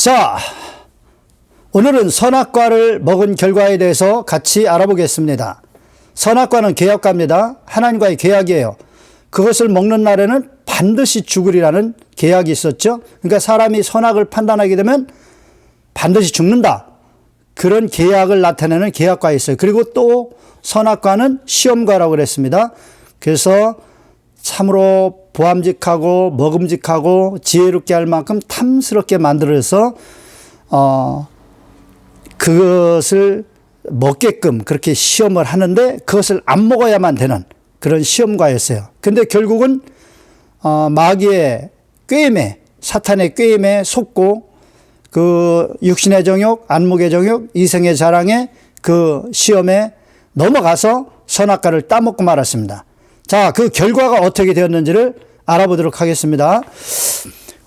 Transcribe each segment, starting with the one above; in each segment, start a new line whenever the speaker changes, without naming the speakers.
자, 오늘은 선악과를 먹은 결과에 대해서 같이 알아보겠습니다. 선악과는 계약과입니다. 하나님과의 계약이에요. 그것을 먹는 날에는 반드시 죽으리라는 계약이 있었죠. 그러니까 사람이 선악을 판단하게 되면 반드시 죽는다. 그런 계약을 나타내는 계약과가 있어요. 그리고 또 선악과는 시험과라고 그랬습니다. 그래서 참으로 보암직하고 먹음직하고 지혜롭게 할 만큼 탐스럽게 만들어서 그것을 먹게끔 그렇게 시험을 하는데 그것을 안 먹어야만 되는 그런 시험과였어요. 근데 결국은 마귀의 꾀임에, 사탄의 꾀임에 속고 그 육신의 정욕, 안목의 정욕, 이생의 자랑에 그 시험에 넘어가서 선악과를 따먹고 말았습니다. 자, 그 결과가 어떻게 되었는지를 알아보도록 하겠습니다.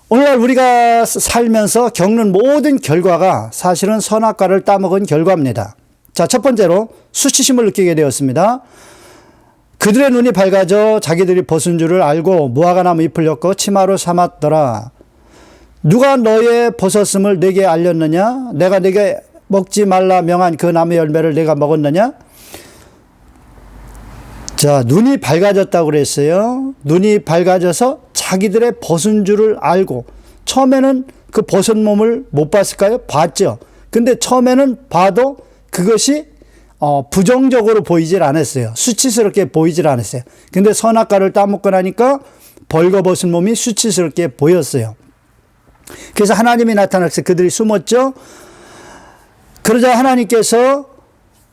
오늘날 우리가 살면서 겪는 모든 결과가 사실은 선악과를 따먹은 결과입니다. 자, 첫 번째로 수치심을 느끼게 되었습니다. 그들의 눈이 밝아져 자기들이 벗은 줄을 알고 무화과나무 잎을 엮어 치마로 삼았더라. 누가 너의 벗었음을 내게 알렸느냐? 내가 내게 먹지 말라 명한 그 나무 열매를 내가 먹었느냐? 자, 눈이 밝아졌다고 그랬어요. 눈이 밝아져서 자기들의 벗은 줄을 알고, 처음에는 그 벗은 몸을 못 봤을까요? 봤죠. 근데 처음에는 봐도 그것이 부정적으로 보이질 않았어요. 수치스럽게 보이질 않았어요. 근데 선악과를 따먹고 나니까 벌거벗은 몸이 수치스럽게 보였어요. 그래서 하나님이 나타나서 그들이 숨었죠. 그러자 하나님께서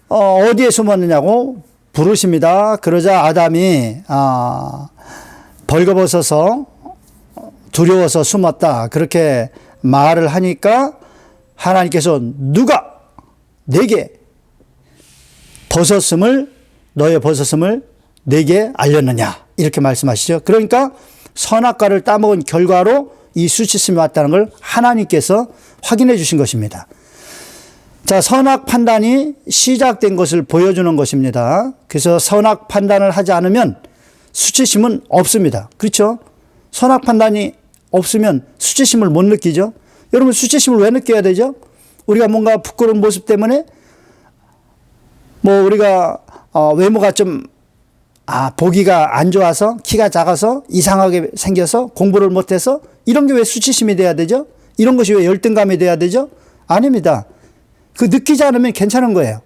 어디에 숨었느냐고 부르십니다. 그러자 아담이 벌거벗어서 두려워서 숨었다. 그렇게 말을 하니까 하나님께서 누가 내게 너의 벗었음을 내게 알렸느냐 이렇게 말씀하시죠. 그러니까 선악과를 따먹은 결과로 이 수치심이 왔다는 걸 하나님께서 확인해 주신 것입니다. 자, 선악 판단이 시작된 것을 보여주는 것입니다. 그래서 선악 판단을 하지 않으면 수치심은 없습니다. 그렇죠? 선악 판단이 없으면 수치심을 못 느끼죠. 여러분, 수치심을 왜 느껴야 되죠? 우리가 뭔가 부끄러운 모습 때문에 우리가 외모가 좀 보기가 안 좋아서, 키가 작아서, 이상하게 생겨서, 공부를 못해서 이런 게 왜 수치심이 돼야 되죠? 이런 것이 왜 열등감이 돼야 되죠? 아닙니다. 그 느끼지 않으면 괜찮은 거예요.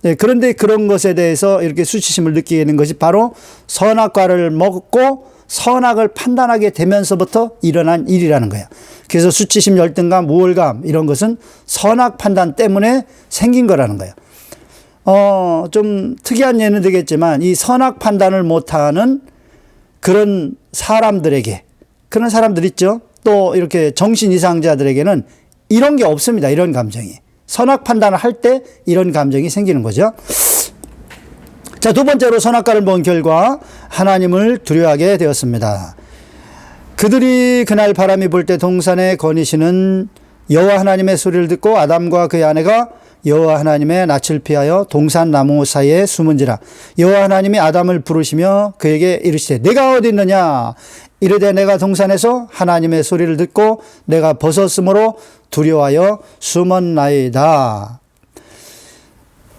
네, 그런데 그런 것에 대해서 이렇게 수치심을 느끼게 되는 것이 바로 선악과를 먹고 선악을 판단하게 되면서부터 일어난 일이라는 거예요. 그래서 수치심, 열등감, 우월감 이런 것은 선악 판단 때문에 생긴 거라는 거예요. 좀 특이한 예는 되겠지만 이 선악 판단을 못하는 그런 사람들에게, 그런 사람들 있죠. 또 이렇게 정신 이상자들에게는 이런 게 없습니다. 이런 감정이. 선악 판단을 할 때 이런 감정이 생기는 거죠. 자, 두 번째로 선악과를 먹은 결과 하나님을 두려워하게 되었습니다. 그들이 그날 바람이 불 때 동산에 거니시는 여호와 하나님의 소리를 듣고 아담과 그의 아내가 여호와 하나님의 낯을 피하여 동산 나무 사이에 숨은지라. 여호와 하나님이 아담을 부르시며 그에게 이르시되 내가 어디 있느냐? 이르되 내가 동산에서 하나님의 소리를 듣고 내가 벗었으므로 두려워하여 숨었나이다.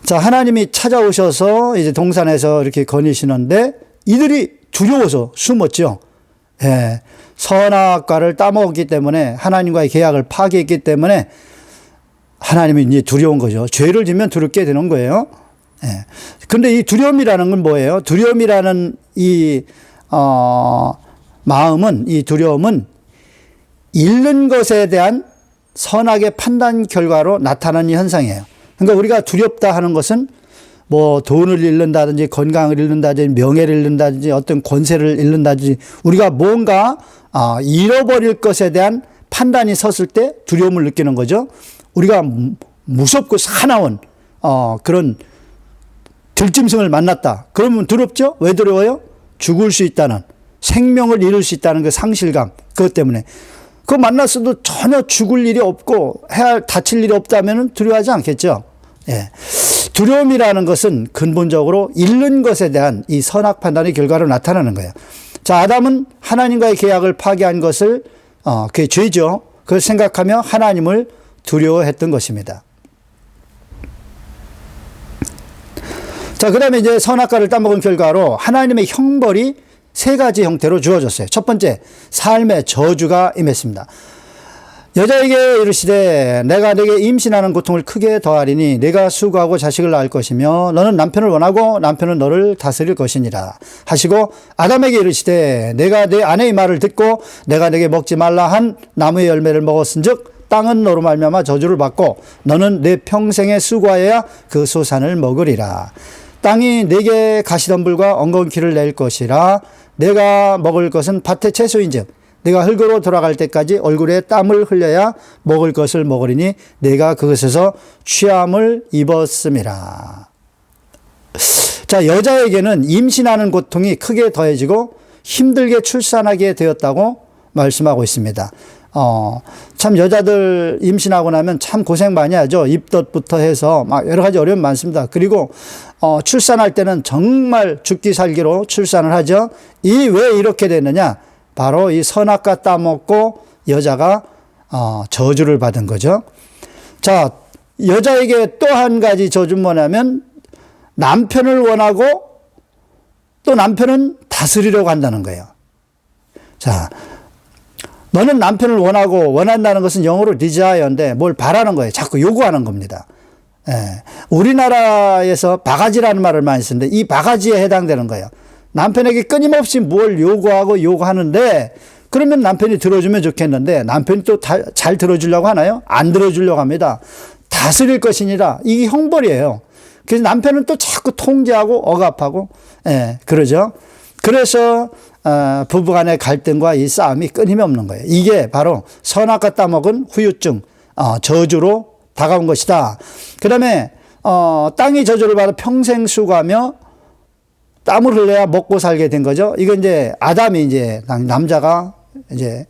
자, 하나님이 찾아오셔서 이제 동산에서 이렇게 거니시는데 이들이 두려워서 숨었죠. 예, 선악과를 따먹었기 때문에 하나님과의 계약을 파괴했기 때문에 하나님이 이제 두려운 거죠. 죄를 지면 두렵게 되는 거예요. 예. 근데 이 두려움이라는 건 뭐예요? 두려움이라는 이 마음은, 이 두려움은 잃는 것에 대한 선악의 판단 결과로 나타나는 현상이에요. 그러니까 우리가 두렵다 하는 것은 돈을 잃는다든지 건강을 잃는다든지 명예를 잃는다든지 어떤 권세를 잃는다든지 우리가 뭔가 잃어버릴 것에 대한 판단이 섰을 때 두려움을 느끼는 거죠. 우리가 무섭고 사나운 그런 들짐승을 만났다. 그러면 두렵죠? 왜 두려워요? 죽을 수 있다는, 생명을 잃을 수 있다는 그 상실감, 그것 때문에. 그거 만났어도 전혀 죽을 일이 없고 다칠 일이 없다면 두려워하지 않겠죠. 예. 두려움이라는 것은 근본적으로 잃는 것에 대한 이 선악 판단의 결과로 나타나는 거예요. 자, 아담은 하나님과의 계약을 파괴한 것을 그게 죄죠. 그걸 생각하며 하나님을 두려워했던 것입니다. 자, 그 다음에 이제 선악과를 따먹은 결과로 하나님의 형벌이 세 가지 형태로 주어졌어요. 첫 번째, 삶의 저주가 임했습니다. 여자에게 이르시되 내가 네게 임신하는 고통을 크게 더하리니 네가 수고하고 자식을 낳을 것이며 너는 남편을 원하고 남편은 너를 다스릴 것이니라 하시고, 아담에게 이르시되 내가 네 아내의 말을 듣고 내가 네게 먹지 말라 한 나무의 열매를 먹었은즉 땅은 너로 말미암아 저주를 받고 너는 내 평생에 수고하여야 그 소산을 먹으리라. 땅이 네게 가시덤불과 엉겅퀴를 낼 것이라. 내가 먹을 것은 밭의 채소인즉 내가 흙으로 돌아갈 때까지 얼굴에 땀을 흘려야 먹을 것을 먹으리니 내가 그것에서 취함을 입었음이라. 자, 여자에게는 임신하는 고통이 크게 더해지고 힘들게 출산하게 되었다고 말씀하고 있습니다. 참 여자들 임신하고 나면 참 고생 많이 하죠. 입덧부터 해서 막 여러 가지 어려움이 많습니다. 그리고 출산할 때는 정말 죽기 살기로 출산을 하죠. 왜 이렇게 됐느냐? 바로 이 선악과 따먹고 여자가 저주를 받은 거죠. 자, 여자에게 또 한 가지 저주는 뭐냐면 남편을 원하고 또 남편은 다스리려고 한다는 거예요. 자, 너는 남편을 원하고, 원한다는 것은 영어로 desire인데 뭘 바라는 거예요. 자꾸 요구하는 겁니다. 예. 우리나라에서 바가지라는 말을 많이 쓰는데 이 바가지에 해당되는 거예요. 남편에게 끊임없이 뭘 요구하는데 그러면 남편이 들어주면 좋겠는데 남편이 또 잘 들어주려고 하나요? 안 들어주려고 합니다. 다스릴 것이니라. 이게 형벌이에요. 그래서 남편은 또 자꾸 통제하고 억압하고, 그러죠. 그래서 부부간의 갈등과 이 싸움이 끊임없는 거예요. 이게 바로 선악과 따먹은 후유증, 저주로 다가온 것이다. 그 다음에 땅이 저주를 받아 평생 수고하며 땀을 흘려야 먹고 살게 된 거죠. 이건 이제 아담이 이제 남자가 이제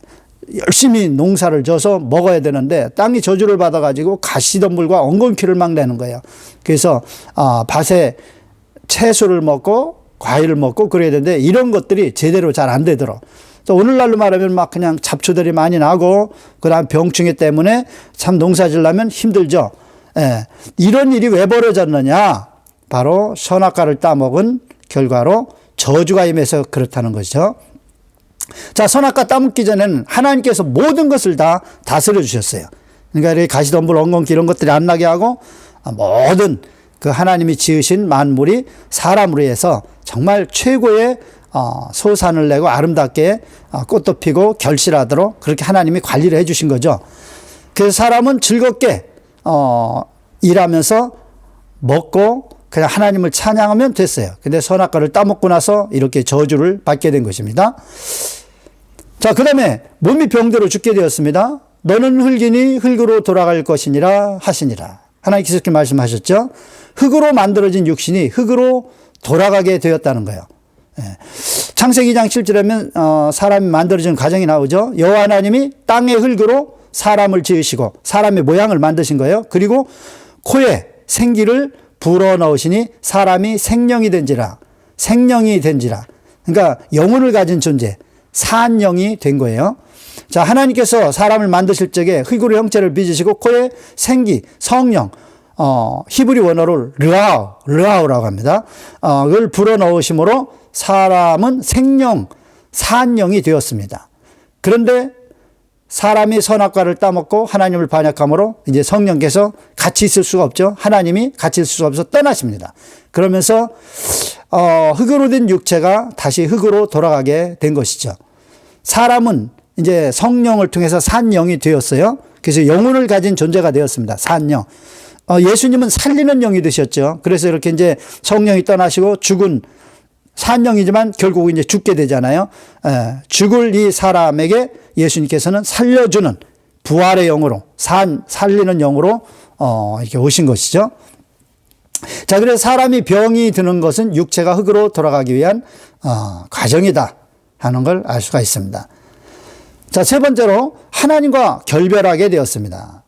열심히 농사를 져서 먹어야 되는데 땅이 저주를 받아가지고 가시덤불과 엉겅퀴를 막 내는 거예요. 그래서 밭에 채소를 먹고 과일을 먹고 그래야 되는데 이런 것들이 제대로 잘 안 되더라. 또 오늘날로 말하면 막 그냥 잡초들이 많이 나고 그다음 병충해 때문에 참 농사 지려면 힘들죠. 이런 일이 왜 벌어졌느냐? 바로 선악과를 따먹은 결과로 저주가 임해서 그렇다는 것이죠. 자, 선악과 따먹기 전에는 하나님께서 모든 것을 다 다스려 주셨어요. 그러니까 이렇게 가시덤불, 엉겅퀴 이런 것들이 안 나게 하고 모든 그 하나님이 지으신 만물이 사람으로 해서 정말 최고의 소산을 내고 아름답게 꽃도 피고 결실하도록 그렇게 하나님이 관리를 해 주신 거죠. 그래서 사람은 즐겁게 일하면서 먹고 그냥 하나님을 찬양하면 됐어요. 근데 선악과를 따먹고 나서 이렇게 저주를 받게 된 것입니다. 자, 그 다음에 몸이 병대로 죽게 되었습니다. 너는 흙이니 흙으로 돌아갈 것이니라 하시니라. 하나님께서 이렇게 말씀하셨죠. 흙으로 만들어진 육신이 흙으로 돌아가게 되었다는 거예요. 창세기 2장 7절에 사람이 만들어진 과정이 나오죠. 여호와 하나님이 땅의 흙으로 사람을 지으시고 사람의 모양을 만드신 거예요. 그리고 코에 생기를 불어넣으시니 사람이 생명이 된지라. 그러니까 영혼을 가진 존재, 산영이 된 거예요. 자, 하나님께서 사람을 만드실 적에 흙으로 형체를 빚으시고 코에 생기, 성령, 히브리 원어로 르아우라고 합니다. 그걸 불어넣으심으로 사람은 생명, 산영이 되었습니다. 그런데 사람이 선악과를 따먹고 하나님을 반역함으로 이제 성령께서 같이 있을 수가 없죠. 하나님이 같이 있을 수가 없어서 떠나십니다. 그러면서 흙으로 된 육체가 다시 흙으로 돌아가게 된 것이죠. 사람은 이제 성령을 통해서 산영이 되었어요. 그래서 영혼을 가진 존재가 되었습니다. 산영. 예수님은 살리는 영이 되셨죠. 그래서 이렇게 이제 성령이 떠나시고 죽은 산영이지만 결국 이제 죽게 되잖아요. 죽을 이 사람에게 예수님께서는 살려주는 부활의 영으로, 살리는 영으로 이렇게 오신 것이죠. 자, 그래서 사람이 병이 드는 것은 육체가 흙으로 돌아가기 위한 과정이다 하는 걸 알 수가 있습니다. 자, 세 번째로 하나님과 결별하게 되었습니다.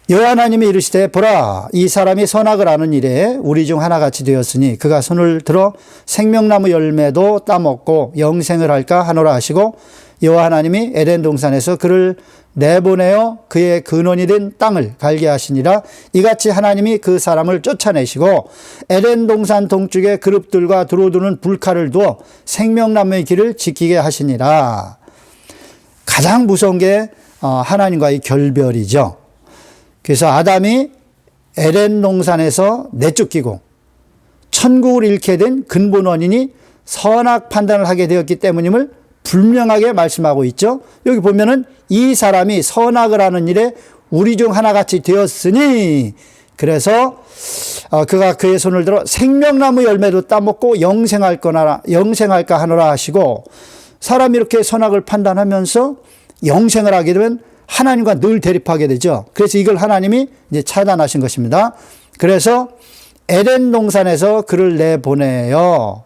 여호와 하나님이 이르시되 보라, 이 사람이 선악을 아는 일에 우리 중 하나같이 되었으니 그가 손을 들어 생명나무 열매도 따먹고 영생을 할까 하노라 하시고, 여호와 하나님이 에덴 동산에서 그를 내보내어 그의 근원이 된 땅을 갈게 하시니라. 이같이 하나님이 그 사람을 쫓아내시고 에덴 동산 동쪽에 그룹들과 들어오는 불칼을 두어 생명나무의 길을 지키게 하시니라. 가장 무서운 게 하나님과의 결별이죠. 그래서 아담이 에덴 동산에서 내쫓기고 천국을 잃게 된 근본 원인이 선악 판단을 하게 되었기 때문임을 분명하게 말씀하고 있죠. 여기 보면은 이 사람이 선악을 하는 일에 우리 중 하나같이 되었으니, 그래서 그가 그의 손을 들어 생명나무 열매도 따먹고 영생할까 하노라 하시고, 사람이 이렇게 선악을 판단하면서 영생을 하게 되면 하나님과 늘 대립하게 되죠. 그래서 이걸 하나님이 이제 차단하신 것입니다. 그래서 에덴 동산에서 그를 내보내요.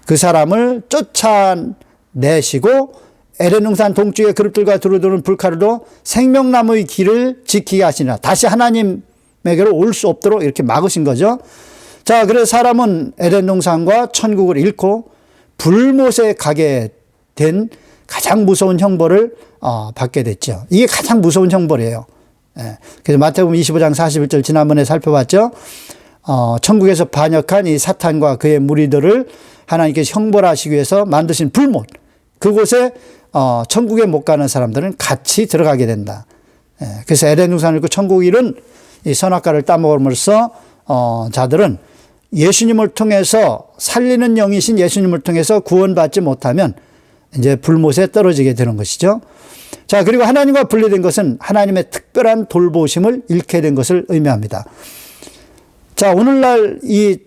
그 사람을 쫓아내시고 에덴 동산 동쪽의 그룹들과 두루두는 불칼로 생명나무의 길을 지키게 하시니라. 다시 하나님에게로 올 수 없도록 이렇게 막으신 거죠. 자, 그래서 사람은 에덴 동산과 천국을 잃고 불못에 가게 된 가장 무서운 형벌을 받게 됐죠. 이게 가장 무서운 형벌이에요. 그래서 마태복음 25장 41절 지난번에 살펴봤죠. 천국에서 반역한 이 사탄과 그의 무리들을 하나님께서 형벌하시기 위해서 만드신 불못, 그곳에 천국에 못 가는 사람들은 같이 들어가게 된다. 그래서 에덴 동산을 잃고 천국 잃은 이 선악과를 따먹음으로써 자들은 예수님을 통해서, 살리는 영이신 예수님을 통해서 구원받지 못하면 이제 불못에 떨어지게 되는 것이죠. 자, 그리고 하나님과 분리된 것은 하나님의 특별한 돌보심을 잃게 된 것을 의미합니다. 자, 오늘날 이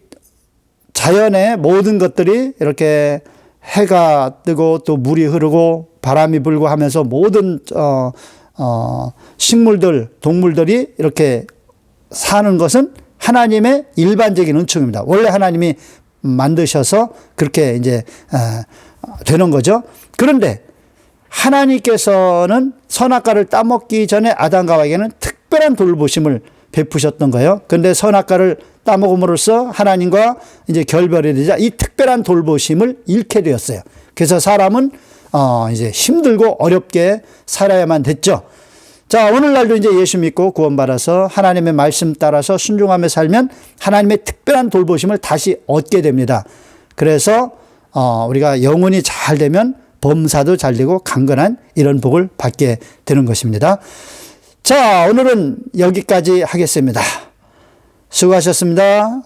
자연의 모든 것들이 이렇게 해가 뜨고 또 물이 흐르고 바람이 불고 하면서 모든 식물들, 동물들이 이렇게 사는 것은 하나님의 일반적인 은총입니다. 원래 하나님이 만드셔서 그렇게 이제 되는 거죠. 그런데 하나님께서는 선악과를 따먹기 전에 아담과 하와에게는 특별한 돌보심을 베푸셨던 거예요. 그런데 선악과를 따먹음으로써 하나님과 이제 결별이 되자 이 특별한 돌보심을 잃게 되었어요. 그래서 사람은 이제 힘들고 어렵게 살아야만 됐죠. 자, 오늘날도 이제 예수 믿고 구원받아서 하나님의 말씀 따라서 순종하며 살면 하나님의 특별한 돌보심을 다시 얻게 됩니다. 그래서 우리가 영혼이 잘 되면 범사도 잘 되고 강건한 이런 복을 받게 되는 것입니다. 자, 오늘은 여기까지 하겠습니다. 수고하셨습니다.